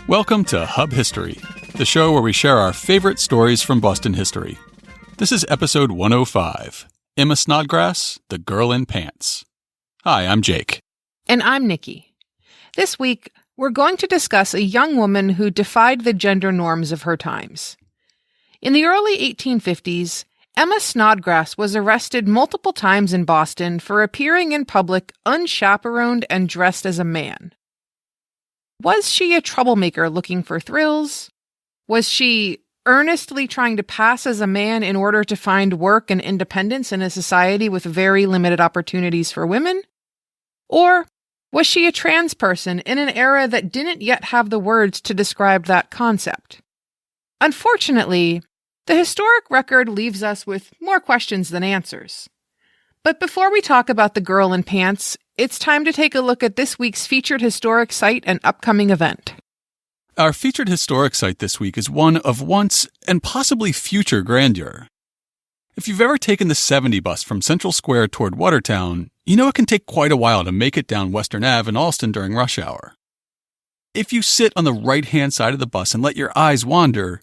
Welcome to Hub History, the show where we share our favorite stories from Boston history. This is episode 105, Emma Snodgrass, the Girl in Pants. Hi, I'm Jake. And I'm Nikki. This week, we're going to discuss a young woman who defied the gender norms of her times. In the early 1850s, Emma Snodgrass was arrested multiple times in Boston for appearing in public unchaperoned and dressed as a man. Was she a troublemaker looking for thrills? Was she earnestly trying to pass as a man in order to find work and independence in a society with very limited opportunities for women? Or was she a trans person in an era that didn't yet have the words to describe that concept? Unfortunately, the historic record leaves us with more questions than answers. But before we talk about the girl in pants, it's time to take a look at this week's featured historic site and upcoming event. Our featured historic site this week is one of once and possibly future grandeur. If you've ever taken the 70 bus from Central Square toward Watertown, you know it can take quite a while to make it down Western Ave in Allston during rush hour. If you sit on the right-hand side of the bus and let your eyes wander,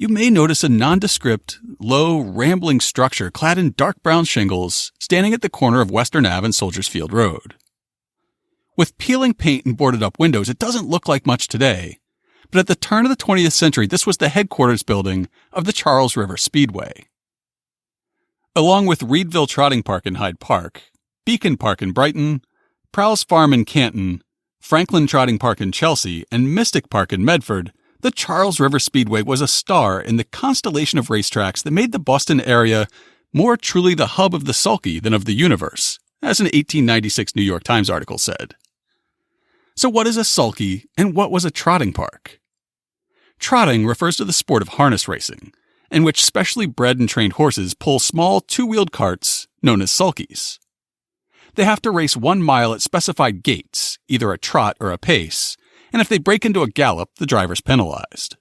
you may notice a nondescript, low, rambling structure clad in dark brown shingles standing at the corner of Western Ave and Soldiers Field Road. With peeling paint and boarded-up windows, it doesn't look like much today, but at the turn of the 20th century, this was the headquarters building of the Charles River Speedway. Along with Reedville Trotting Park in Hyde Park, Beacon Park in Brighton, Prowse Farm in Canton, Franklin Trotting Park in Chelsea, and Mystic Park in Medford, the Charles River Speedway was a star in the constellation of racetracks that made the Boston area more truly the hub of the sulky than of the universe, as an 1896 New York Times article said. So what is a sulky, and what was a trotting park? Trotting refers to the sport of harness racing, in which specially bred and trained horses pull small two-wheeled carts known as sulkies. They have to race 1 mile at specified gaits, either a trot or a pace, and if they break into a gallop, the driver's penalized.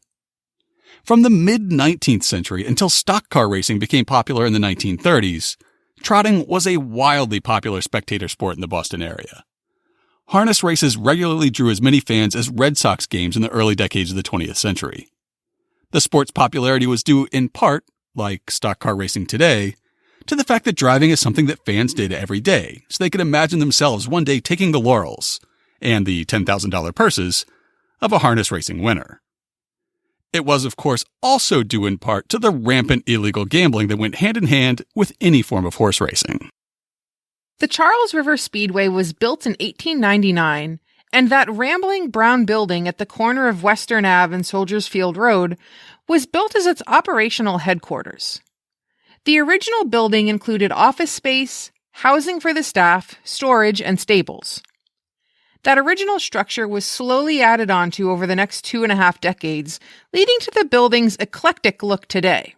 From the mid-19th century until stock car racing became popular in the 1930s, trotting was a wildly popular spectator sport in the Boston area. Harness races regularly drew as many fans as Red Sox games in the early decades of the 20th century. The sport's popularity was due in part, like stock car racing today, to the fact that driving is something that fans did every day, so they could imagine themselves one day taking the laurels and the $10,000 purses of a harness racing winner. It was, of course, also due in part to the rampant illegal gambling that went hand in hand with any form of horse racing. The Charles River Speedway was built in 1899, and that rambling brown building at the corner of Western Ave and Soldiers Field Road was built as its operational headquarters. The original building included office space, housing for the staff, storage, and stables. That original structure was slowly added onto over the next 2.5 decades, leading to the building's eclectic look today.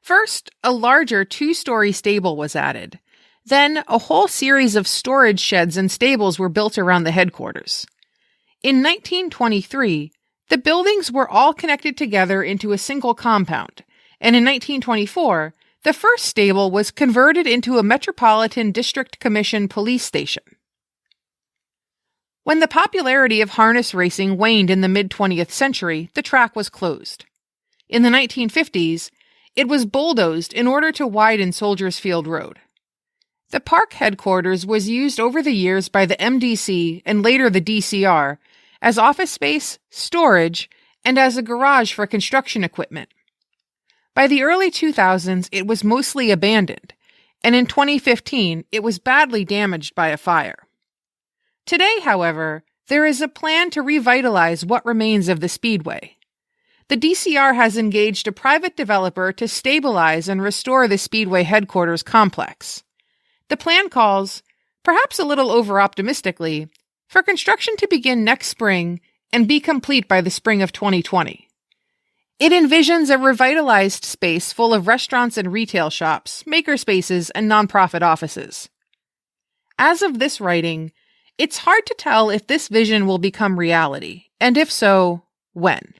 First, a larger 2-story stable was added. Then, a whole series of storage sheds and stables were built around the headquarters. In 1923, the buildings were all connected together into a single compound, and in 1924, the first stable was converted into a Metropolitan District Commission police station. When the popularity of harness racing waned in the mid-20th century, the track was closed. In the 1950s, it was bulldozed in order to widen Soldiers Field Road. The park headquarters was used over the years by the MDC and later the DCR as office space, storage, and as a garage for construction equipment. By the early 2000s, it was mostly abandoned, and in 2015, it was badly damaged by a fire. Today, however, there is a plan to revitalize what remains of the Speedway. The DCR has engaged a private developer to stabilize and restore the Speedway headquarters complex. The plan calls, perhaps a little over-optimistically, for construction to begin next spring and be complete by the spring of 2020. It envisions a revitalized space full of restaurants and retail shops, makerspaces, and nonprofit offices. As of this writing, it's hard to tell if this vision will become reality, and if so, when.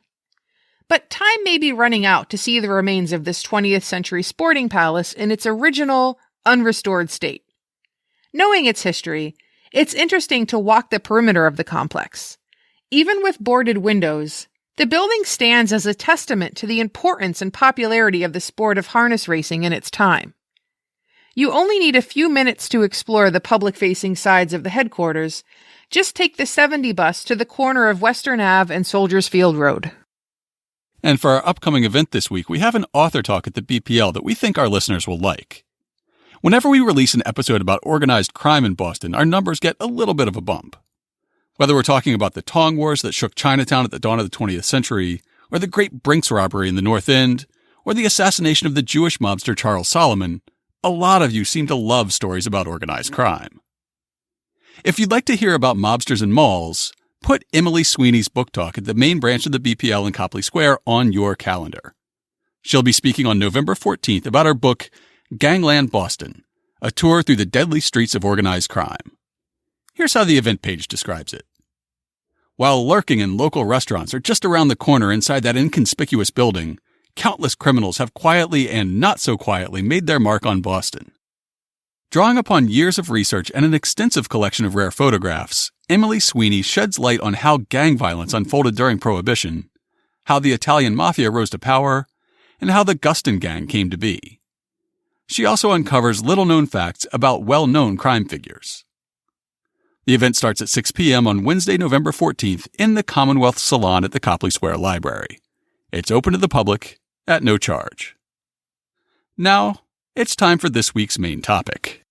But time may be running out to see the remains of this 20th century sporting palace in its original, unrestored state. Knowing its history, it's interesting to walk the perimeter of the complex. Even with boarded windows, the building stands as a testament to the importance and popularity of the sport of harness racing in its time. You only need a few minutes to explore the public-facing sides of the headquarters. Just take the 70 bus to the corner of Western Ave and Soldiers Field Road. And for our upcoming event this week, we have an author talk at the BPL that we think our listeners will like. Whenever we release an episode about organized crime in Boston, our numbers get a little bit of a bump. Whether we're talking about the Tong Wars that shook Chinatown at the dawn of the 20th century, or the Great Brinks robbery in the North End, or the assassination of the Jewish mobster Charles Solomon, a lot of you seem to love stories about organized crime. If you'd like to hear about mobsters and malls, put Emily Sweeney's book talk at the main branch of the BPL in Copley Square on your calendar. She'll be speaking on November 14th about her book, Gangland Boston, a tour through the deadly streets of organized crime. Here's how the event page describes it. While lurking in local restaurants or just around the corner inside that inconspicuous building, countless criminals have quietly and not so quietly made their mark on Boston. Drawing upon years of research and an extensive collection of rare photographs, Emily Sweeney sheds light on how gang violence unfolded during Prohibition, how the Italian Mafia rose to power, and how the Guston Gang came to be. She also uncovers little-known facts about well-known crime figures. The event starts at 6 p.m. on Wednesday, November 14th in the Commonwealth Salon at the Copley Square Library. It's open to the public at no charge. Now, it's time for this week's main topic.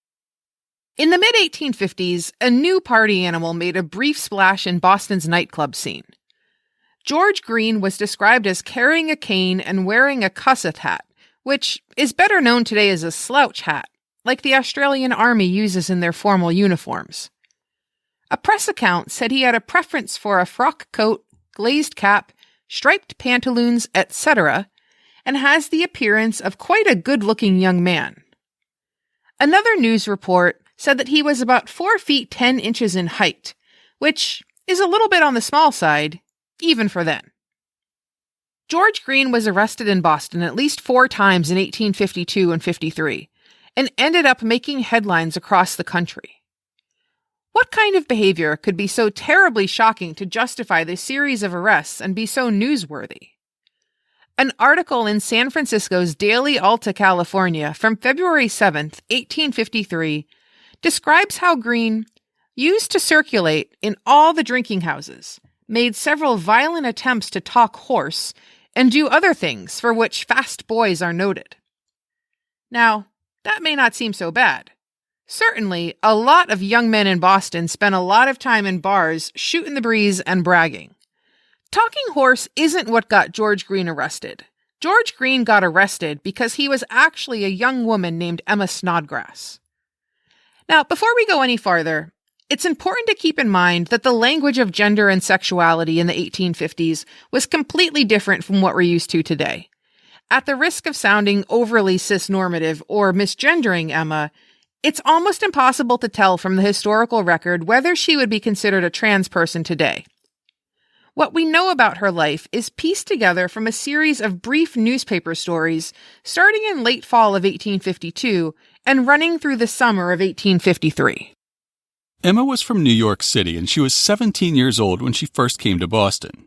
In the mid-1850s, a new party animal made a brief splash in Boston's nightclub scene. George Green was described as carrying a cane and wearing a Kossuth hat, which is better known today as a slouch hat, like the Australian Army uses in their formal uniforms. A press account said he had a preference for a frock coat, glazed cap, striped pantaloons, etc., and has the appearance of quite a good-looking young man. Another news report said that he was about 4 feet 10 inches in height, which is a little bit on the small side, even for then. George Green was arrested in Boston at least 4 times in 1852 and 53, and ended up making headlines across the country. What kind of behavior could be so terribly shocking to justify this series of arrests and be so newsworthy? An article in San Francisco's Daily Alta California from February 7th, 1853, describes how Green used to circulate in all the drinking houses, made several violent attempts to talk horse, and do other things for which fast boys are noted. Now, that may not seem so bad. Certainly, a lot of young men in Boston spent a lot of time in bars shooting the breeze and bragging. Talking horse isn't what got George Green arrested. George Green got arrested because he was actually a young woman named Emma Snodgrass. Now, before we go any farther, it's important to keep in mind that the language of gender and sexuality in the 1850s was completely different from what we're used to today. At the risk of sounding overly cisnormative or misgendering Emma, it's almost impossible to tell from the historical record whether she would be considered a trans person today. What we know about her life is pieced together from a series of brief newspaper stories starting in late fall of 1852 and running through the summer of 1853. Emma was from New York City, and she was 17 years old when she first came to Boston.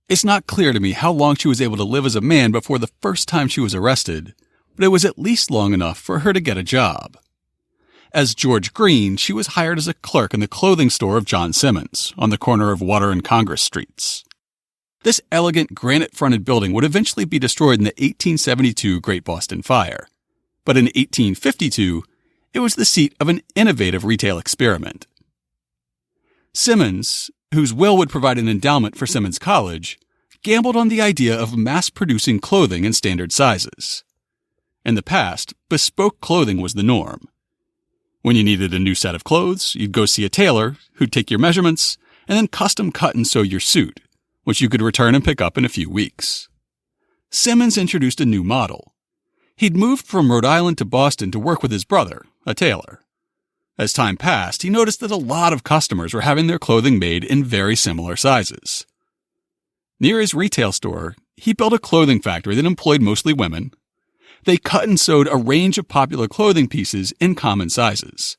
It's not clear to me how long she was able to live as a man before the first time she was arrested, but it was at least long enough for her to get a job. As George Green, she was hired as a clerk in the clothing store of John Simmons on the corner of Water and Congress Streets. This elegant granite-fronted building would eventually be destroyed in the 1872 Great Boston Fire, but in 1852, it was the seat of an innovative retail experiment. Simmons, whose will would provide an endowment for Simmons College, gambled on the idea of mass-producing clothing in standard sizes. In the past, bespoke clothing was the norm. When you needed a new set of clothes, you'd go see a tailor who'd take your measurements and then custom cut and sew your suit, which you could return and pick up in a few weeks. Simmons introduced a new model. He'd moved from Rhode Island to Boston to work with his brother, a tailor. As time passed, he noticed that a lot of customers were having their clothing made in very similar sizes. Near his retail store, he built a clothing factory that employed mostly women. They cut and sewed a range of popular clothing pieces in common sizes.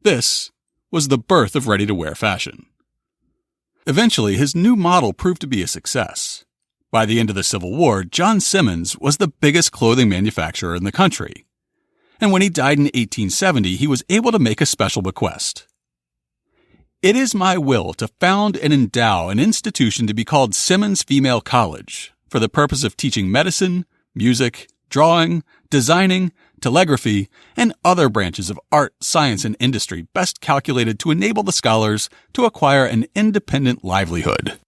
This was the birth of ready-to-wear fashion. Eventually, his new model proved to be a success. By the end of the Civil War, John Simmons was the biggest clothing manufacturer in the country. And when he died in 1870, he was able to make a special bequest. It is my will to found and endow an institution to be called Simmons Female College for the purpose of teaching medicine, music, drawing, designing, telegraphy, and other branches of art, science, and industry best calculated to enable the scholars to acquire an independent livelihood.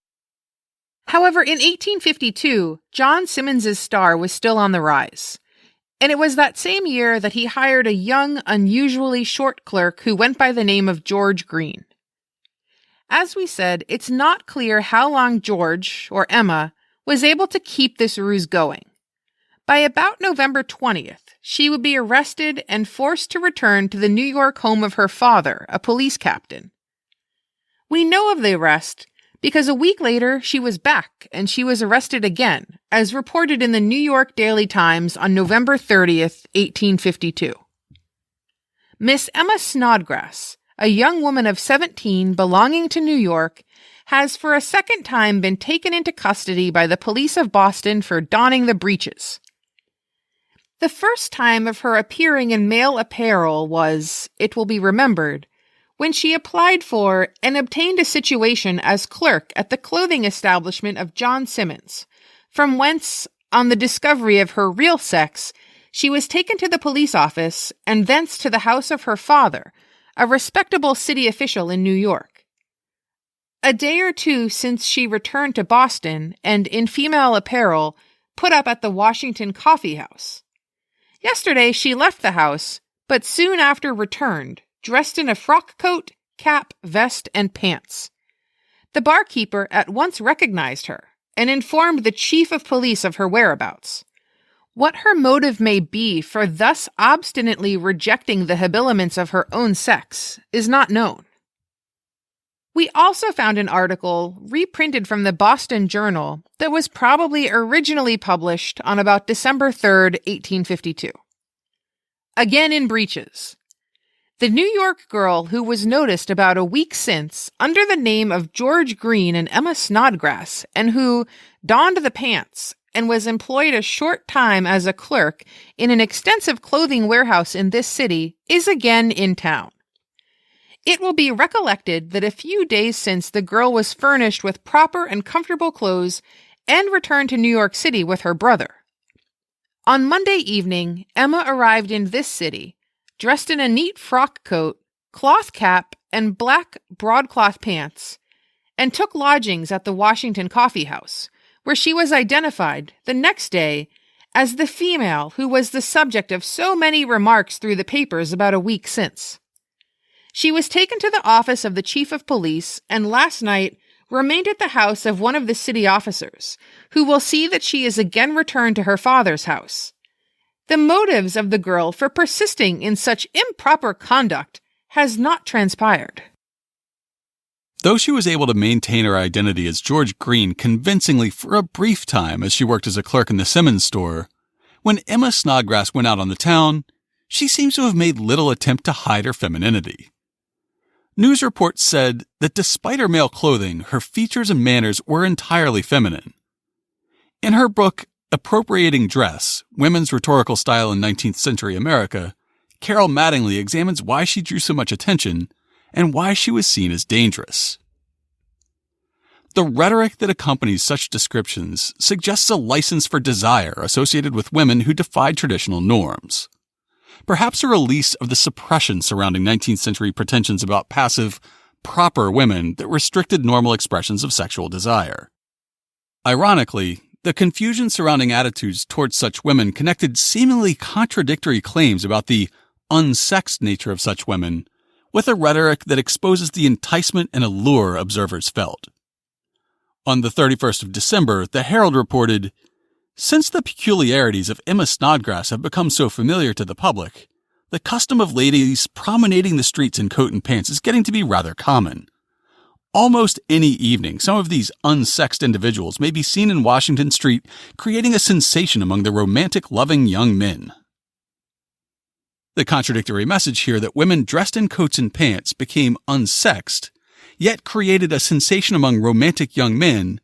However, in 1852, John Simmons's star was still on the rise. And it was that same year that he hired a young, unusually short clerk who went by the name of George Green. As we said, it's not clear how long George, or Emma, was able to keep this ruse going. By about November 20th, she would be arrested and forced to return to the New York home of her father, a police captain. We know of the arrest because a week later she was back and she was arrested again, as reported in the New York Daily Times on November 30th, 1852. Miss Emma Snodgrass, a young woman of 17 belonging to New York, has for a second time been taken into custody by the police of Boston for donning the breeches. The first time of her appearing in male apparel was, it will be remembered, when she applied for and obtained a situation as clerk at the clothing establishment of John Simmons, from whence, on the discovery of her real sex, she was taken to the police office and thence to the house of her father, a respectable city official in New York. A day or two since she returned to Boston and, in female apparel, put up at the Washington Coffee House. Yesterday she left the house, but soon after returned, dressed in a frock coat, cap, vest, and pants. The barkeeper at once recognized her and informed the chief of police of her whereabouts. What her motive may be for thus obstinately rejecting the habiliments of her own sex is not known. We also found an article reprinted from the Boston Journal that was probably originally published on about December 3rd, 1852. Again in breeches. The New York girl who was noticed about a week since under the name of George Green and Emma Snodgrass, and who donned the pants and was employed a short time as a clerk in an extensive clothing warehouse in this city, is again in town. It will be recollected that a few days since the girl was furnished with proper and comfortable clothes and returned to New York City with her brother. On Monday evening, Emma arrived in this city, dressed in a neat frock coat, cloth cap, and black broadcloth pants, and took lodgings at the Washington Coffee House, where she was identified the next day as the female who was the subject of so many remarks through the papers about a week since. She was taken to the office of the chief of police and last night remained at the house of one of the city officers, who will see that she is again returned to her father's house. The motives of the girl for persisting in such improper conduct has not transpired. Though she was able to maintain her identity as George Green convincingly for a brief time as she worked as a clerk in the Simmons store, when Emma Snodgrass went out on the town, she seems to have made little attempt to hide her femininity. News reports said that despite her male clothing, her features and manners were entirely feminine. In her book, Appropriating Dress, Women's Rhetorical Style in 19th Century America, Carol Mattingly examines why she drew so much attention and why she was seen as dangerous. The rhetoric that accompanies such descriptions suggests a license for desire associated with women who defied traditional norms. Perhaps a release of the suppression surrounding 19th century pretensions about passive, proper women that restricted normal expressions of sexual desire. Ironically, the confusion surrounding attitudes towards such women connected seemingly contradictory claims about the unsexed nature of such women with a rhetoric that exposes the enticement and allure observers felt. On the 31st of December, the Herald reported, "Since the peculiarities of Emma Snodgrass have become so familiar to the public, the custom of ladies promenading the streets in coat and pants is getting to be rather common. Almost any evening, some of these unsexed individuals may be seen in Washington Street creating a sensation among the romantic-loving young men." The contradictory message here that women dressed in coats and pants became unsexed yet created a sensation among romantic young men,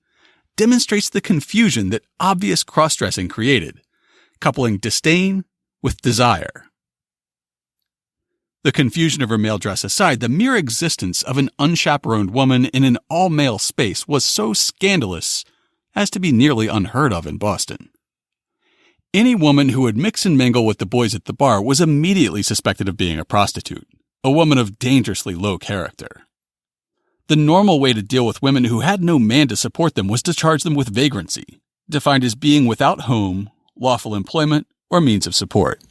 demonstrates the confusion that obvious cross-dressing created, coupling disdain with desire. The confusion of her male dress aside, the mere existence of an unchaperoned woman in an all-male space was so scandalous as to be nearly unheard of in Boston. Any woman who would mix and mingle with the boys at the bar was immediately suspected of being a prostitute, a woman of dangerously low character. The normal way to deal with women who had no man to support them was to charge them with vagrancy, defined as being without home, lawful employment, or means of support.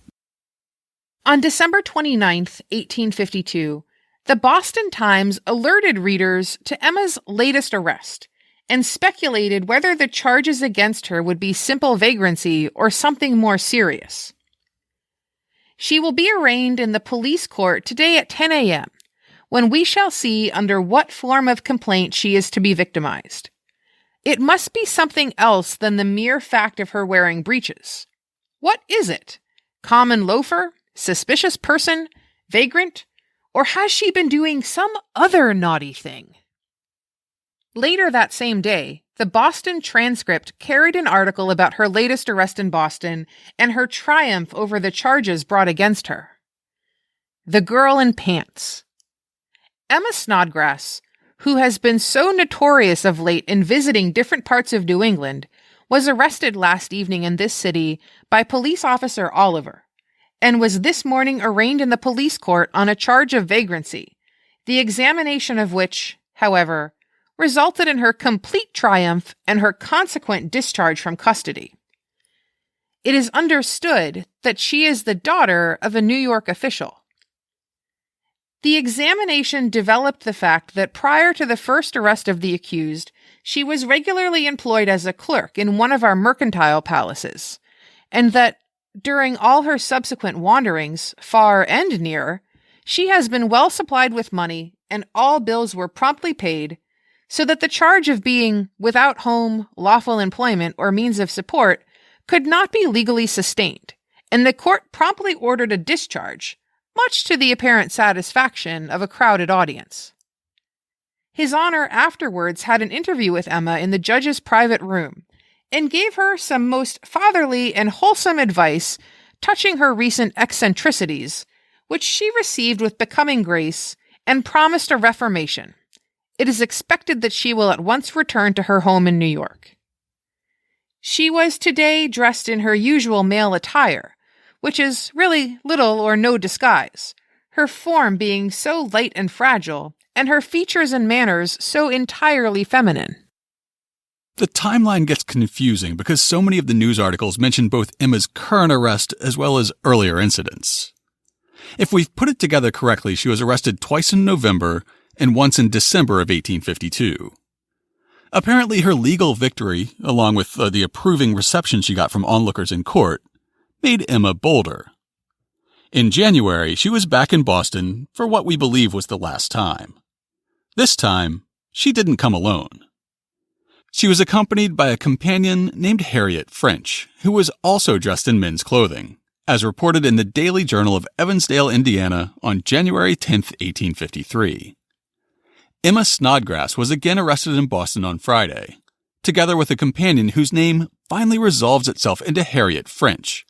On December 29, 1852, the Boston Times alerted readers to Emma's latest arrest and speculated whether the charges against her would be simple vagrancy or something more serious. She will be arraigned in the police court today at 10 a.m., when we shall see under what form of complaint she is to be victimized. It must be something else than the mere fact of her wearing breeches. What is it? Common loafer? Suspicious person? Vagrant? Or has she been doing some other naughty thing? Later that same day, the Boston Transcript carried an article about her latest arrest in Boston and her triumph over the charges brought against her. The Girl in Pants. Emma Snodgrass, who has been so notorious of late in visiting different parts of New England, was arrested last evening in this city by Police Officer Oliver, and was this morning arraigned in the police court on a charge of vagrancy, the examination of which, however, resulted in her complete triumph and her consequent discharge from custody. It is understood that she is the daughter of a New York official. The examination developed the fact that prior to the first arrest of the accused, she was regularly employed as a clerk in one of our mercantile palaces, and that during all her subsequent wanderings, far and near, she has been well supplied with money and all bills were promptly paid, so that the charge of being without home, lawful employment, or means of support could not be legally sustained, and the court promptly ordered a discharge, much to the apparent satisfaction of a crowded audience. His Honor afterwards had an interview with Emma in the judge's private room, and gave her some most fatherly and wholesome advice touching her recent eccentricities, which she received with becoming grace, and promised a reformation. It is expected that she will at once return to her home in New York. She was today dressed in her usual male attire, which is really little or no disguise, her form being so light and fragile, and her features and manners so entirely feminine. The timeline gets confusing because so many of the news articles mention both Emma's current arrest as well as earlier incidents. If we've put it together correctly, she was arrested twice in November and once in December of 1852. Apparently, her legal victory, along with the approving reception she got from onlookers in court, made Emma bolder. In January, she was back in Boston for what we believe was the last time. This time, she didn't come alone. She was accompanied by a companion named Harriet French, who was also dressed in men's clothing, as reported in the Daily Journal of Evansdale, Indiana, on January 10, 1853. Emma Snodgrass was again arrested in Boston on Friday, together with a companion whose name finally resolves itself into Harriet French,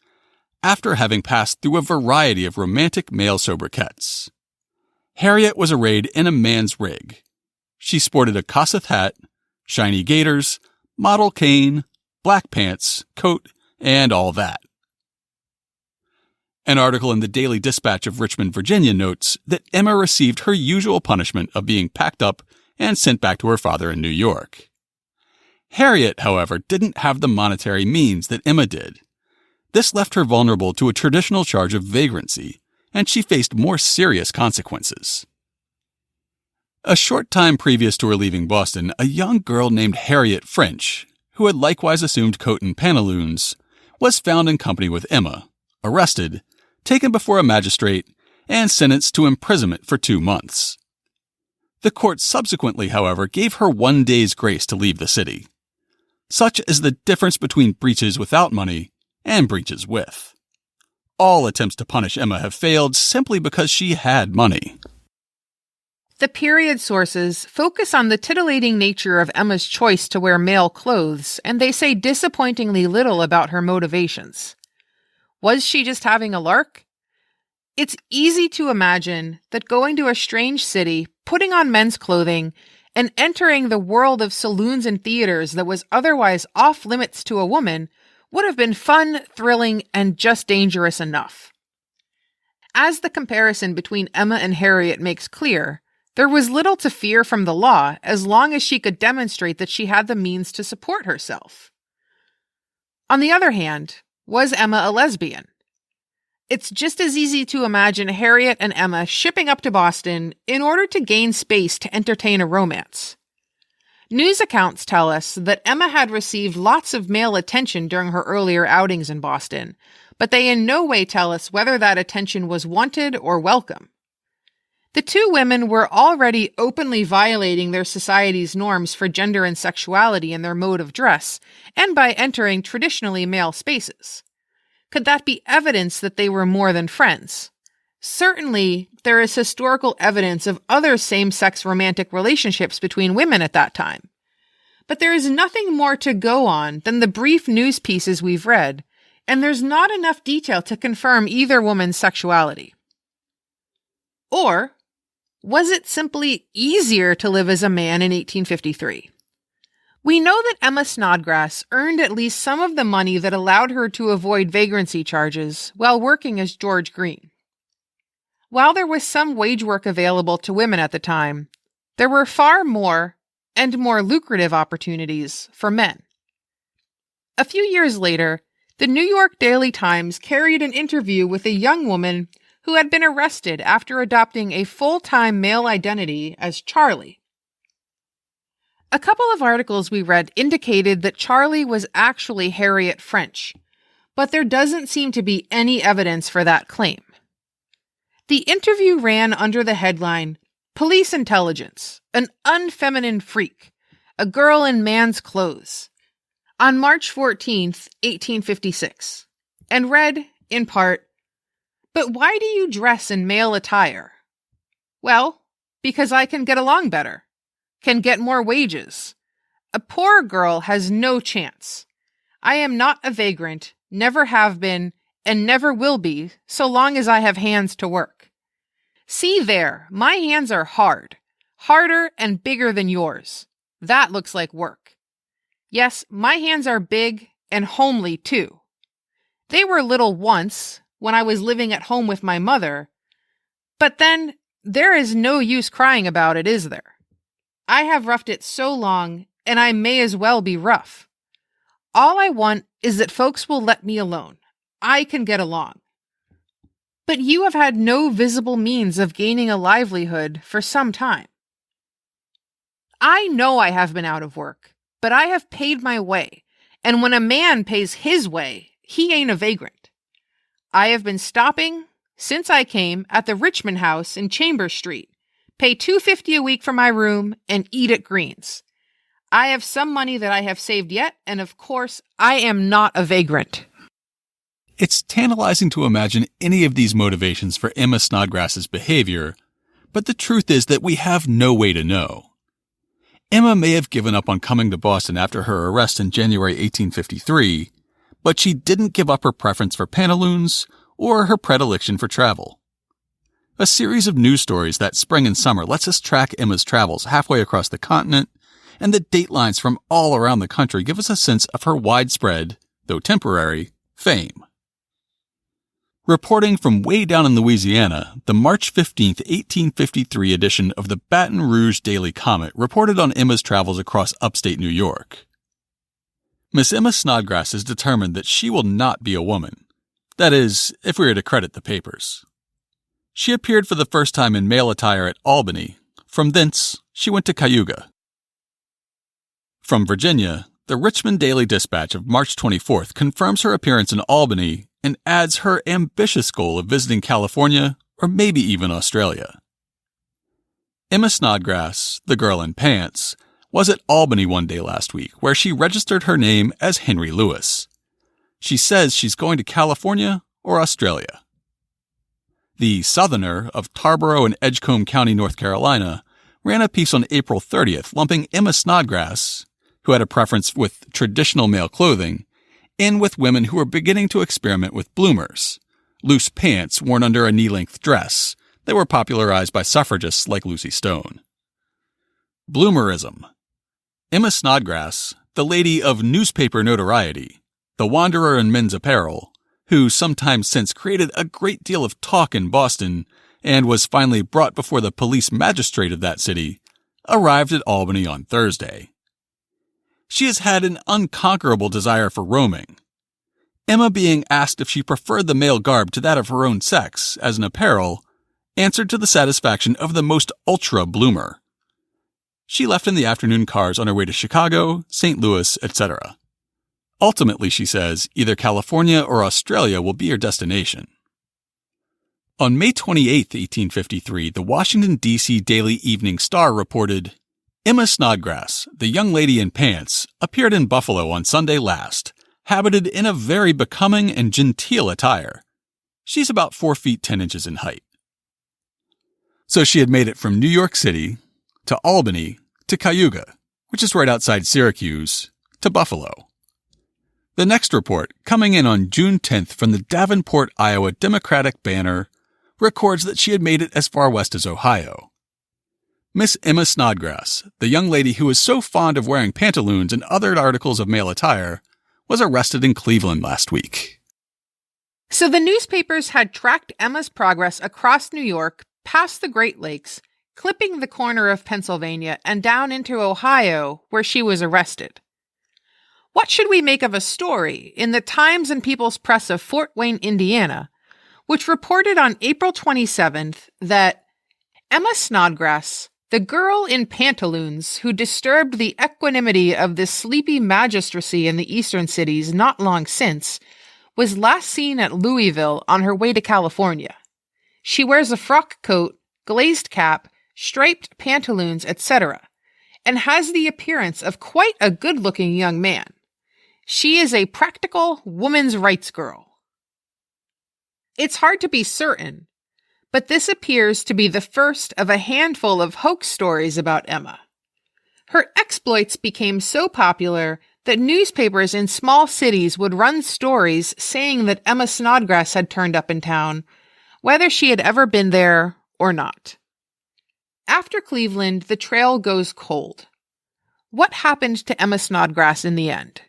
after having passed through a variety of romantic male sobriquets. Harriet was arrayed in a man's rig. She sported a Kossuth hat, shiny gaiters, model cane, black pants, coat, and all that. An article in the Daily Dispatch of Richmond, Virginia notes that Emma received her usual punishment of being packed up and sent back to her father in New York. Harriet, however, didn't have the monetary means that Emma did. This left her vulnerable to a traditional charge of vagrancy, and she faced more serious consequences. A short time previous to her leaving Boston, a young girl named Harriet French, who had likewise assumed coat and pantaloons, was found in company with Emma, arrested, taken before a magistrate, and sentenced to imprisonment for 2 months. The court subsequently, however, gave her 1 day's grace to leave the city. Such is the difference between breaches without money and breaches with. All attempts to punish Emma have failed simply because she had money. The period sources focus on the titillating nature of Emma's choice to wear male clothes, and they say disappointingly little about her motivations. Was she just having a lark? It's easy to imagine that going to a strange city, putting on men's clothing, and entering the world of saloons and theaters that was otherwise off limits to a woman would have been fun, thrilling, and just dangerous enough. As the comparison between Emma and Harriet makes clear, there was little to fear from the law as long as she could demonstrate that she had the means to support herself. On the other hand, was Emma a lesbian? It's just as easy to imagine Harriet and Emma shipping up to Boston in order to gain space to entertain a romance. News accounts tell us that Emma had received lots of male attention during her earlier outings in Boston, but they in no way tell us whether that attention was wanted or welcome. The two women were already openly violating their society's norms for gender and sexuality in their mode of dress, and by entering traditionally male spaces. Could that be evidence that they were more than friends? Certainly, there is historical evidence of other same-sex romantic relationships between women at that time. But there is nothing more to go on than the brief news pieces we've read, and there's not enough detail to confirm either woman's sexuality. Or was it simply easier to live as a man in 1853? We know that Emma Snodgrass earned at least some of the money that allowed her to avoid vagrancy charges while working as George Green. While there was some wage work available to women at the time, there were far more and more lucrative opportunities for men. A few years later, the New York Daily Times carried an interview with a young woman who had been arrested after adopting a full-time male identity as Charlie. A couple of articles we read indicated that Charlie was actually Harriet French, but there doesn't seem to be any evidence for that claim. The interview ran under the headline, "Police Intelligence, an Unfeminine Freak, a Girl in Man's Clothes," on March 14th, 1856, and read, in part, "But why do you dress in male attire?" "Well, because I can get along better. Can get more wages. A poor girl has no chance. I am not a vagrant, never have been, and never will be, so long as I have hands to work. See there, my hands are hard, harder and bigger than yours. That looks like work. Yes, my hands are big and homely too. They were little once, when I was living at home with my mother, but then there is no use crying about it, is there? I have roughed it so long, and I may as well be rough. All I want is that folks will let me alone. I can get along. But you have had no visible means of gaining a livelihood for some time. I know I have been out of work, but I have paid my way, and when a man pays his way, he ain't a vagrant. I have been stopping, since I came, at the Richmond House in Chambers Street, pay $2.50 a week for my room, and eat at Green's. I have some money that I have saved yet, and of course, I am not a vagrant." It's tantalizing to imagine any of these motivations for Emma Snodgrass's behavior, but the truth is that we have no way to know. Emma may have given up on coming to Boston after her arrest in January 1853, but she didn't give up her preference for pantaloons or her predilection for travel. A series of news stories that spring and summer lets us track Emma's travels halfway across the continent, and the datelines from all around the country give us a sense of her widespread, though temporary, fame. Reporting from way down in Louisiana, the March 15, 1853 edition of the Baton Rouge Daily Comet reported on Emma's travels across upstate New York. Miss Emma Snodgrass is determined that she will not be a woman. That is, if we are to credit the papers. She appeared for the first time in male attire at Albany. From thence, she went to Cayuga. From Virginia, the Richmond Daily Dispatch of March 24th confirms her appearance in Albany and adds her ambitious goal of visiting California or maybe even Australia. Emma Snodgrass, the girl in pants, was at Albany one day last week where she registered her name as Henry Lewis. She says she's going to California or Australia. The Southerner of Tarboro and Edgecombe County, North Carolina, ran a piece on April 30th lumping Emma Snodgrass, who had a preference with traditional male clothing, in with women who were beginning to experiment with bloomers, loose pants worn under a knee-length dress that were popularized by suffragists like Lucy Stone. Bloomerism. Emma Snodgrass, the lady of newspaper notoriety, the wanderer in men's apparel, who sometime since created a great deal of talk in Boston and was finally brought before the police magistrate of that city, arrived at Albany on Thursday. She has had an unconquerable desire for roaming. Emma, being asked if she preferred the male garb to that of her own sex as an apparel, answered to the satisfaction of the most ultra bloomer. She left in the afternoon cars on her way to Chicago, St. Louis, etc. Ultimately, she says, either California or Australia will be her destination. On May 28, 1853, the Washington, D.C. Daily Evening Star reported, Emma Snodgrass, the young lady in pants, appeared in Buffalo on Sunday last, habited in a very becoming and genteel attire. She's about 4 feet 10 inches in height. So she had made it from New York City to Albany to Cayuga, which is right outside Syracuse, to Buffalo. The next report, coming in on June 10th from the Davenport, Iowa Democratic Banner, records that she had made it as far west as Ohio. Miss Emma Snodgrass, the young lady who was so fond of wearing pantaloons and other articles of male attire, was arrested in Cleveland last week. So the newspapers had tracked Emma's progress across New York, past the Great Lakes, clipping the corner of Pennsylvania, and down into Ohio, where she was arrested. What should we make of a story in the Times and People's Press of Fort Wayne, Indiana, which reported on April 27th that Emma Snodgrass, the girl in pantaloons who disturbed the equanimity of the sleepy magistracy in the eastern cities not long since, was last seen at Louisville on her way to California. She wears a frock coat, glazed cap, striped pantaloons, etc., and has the appearance of quite a good-looking young man. She is a practical woman's rights girl. It's hard to be certain, but this appears to be the first of a handful of hoax stories about Emma. Her exploits became so popular that newspapers in small cities would run stories saying that Emma Snodgrass had turned up in town, whether she had ever been there or not. After Cleveland, the trail goes cold. What happened to Emma Snodgrass in the end?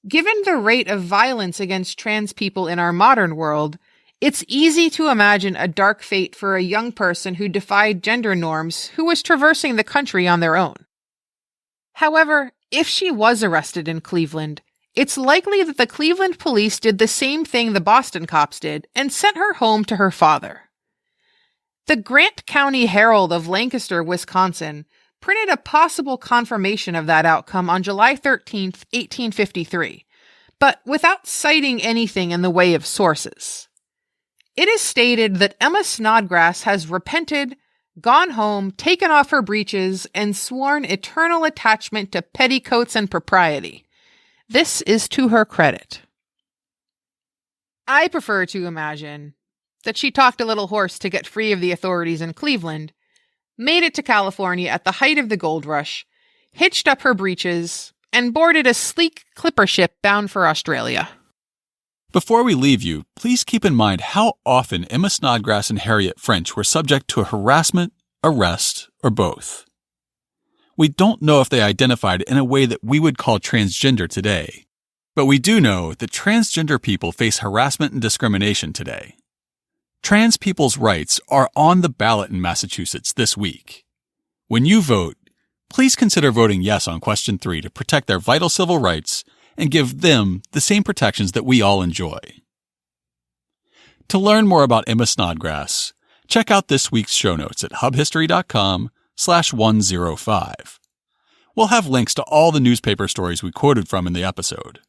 Given the rate of violence against trans people in our modern world, it's easy to imagine a dark fate for a young person who defied gender norms who was traversing the country on their own. However, if she was arrested in Cleveland, it's likely that the Cleveland police did the same thing the Boston cops did and sent her home to her father. The Grant County Herald of Lancaster, Wisconsin, printed a possible confirmation of that outcome on July 13, 1853, but without citing anything in the way of sources. It is stated that Emma Snodgrass has repented, gone home, taken off her breeches, and sworn eternal attachment to petticoats and propriety. This is to her credit. I prefer to imagine that she talked a little horse to get free of the authorities in Cleveland, made it to California at the height of the gold rush, hitched up her breeches, and boarded a sleek clipper ship bound for Australia. Before we leave you, please keep in mind how often Emma Snodgrass and Harriet French were subject to harassment, arrest, or both. We don't know if they identified in a way that we would call transgender today, but we do know that transgender people face harassment and discrimination today. Trans people's rights are on the ballot in Massachusetts this week. When you vote, please consider voting yes on question 3 to protect their vital civil rights and give them the same protections that we all enjoy. To learn more about Emma Snodgrass, check out this week's show notes at hubhistory.com/105. We'll have links to all the newspaper stories we quoted from in the episode.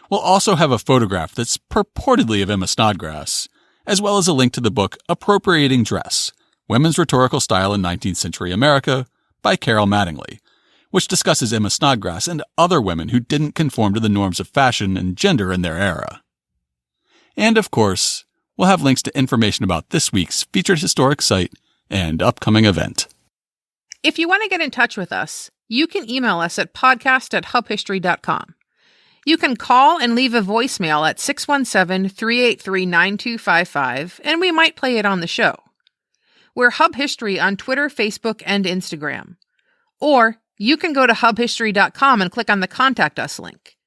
We'll also have a photograph that's purportedly of Emma Snodgrass, as well as a link to the book Appropriating Dress, Women's Rhetorical Style in 19th Century America by Carol Mattingly, which discusses Emma Snodgrass and other women who didn't conform to the norms of fashion and gender in their era. And of course, we'll have links to information about this week's featured historic site and upcoming event. If you want to get in touch with us, you can email us at podcast@hubhistory.com. You can call and leave a voicemail at 617-383-9255, and we might play it on the show. We're Hub History on Twitter, Facebook, and Instagram. Or you can go to hubhistory.com and click on the Contact Us link.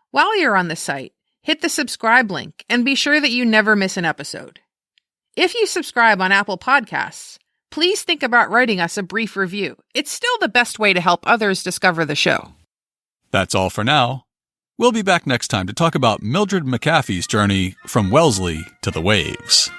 While you're on the site, hit the subscribe link and be sure that you never miss an episode. If you subscribe on Apple Podcasts, please think about writing us a brief review. It's still the best way to help others discover the show. That's all for now. We'll be back next time to talk about Mildred McAfee's journey from Wellesley to the waves.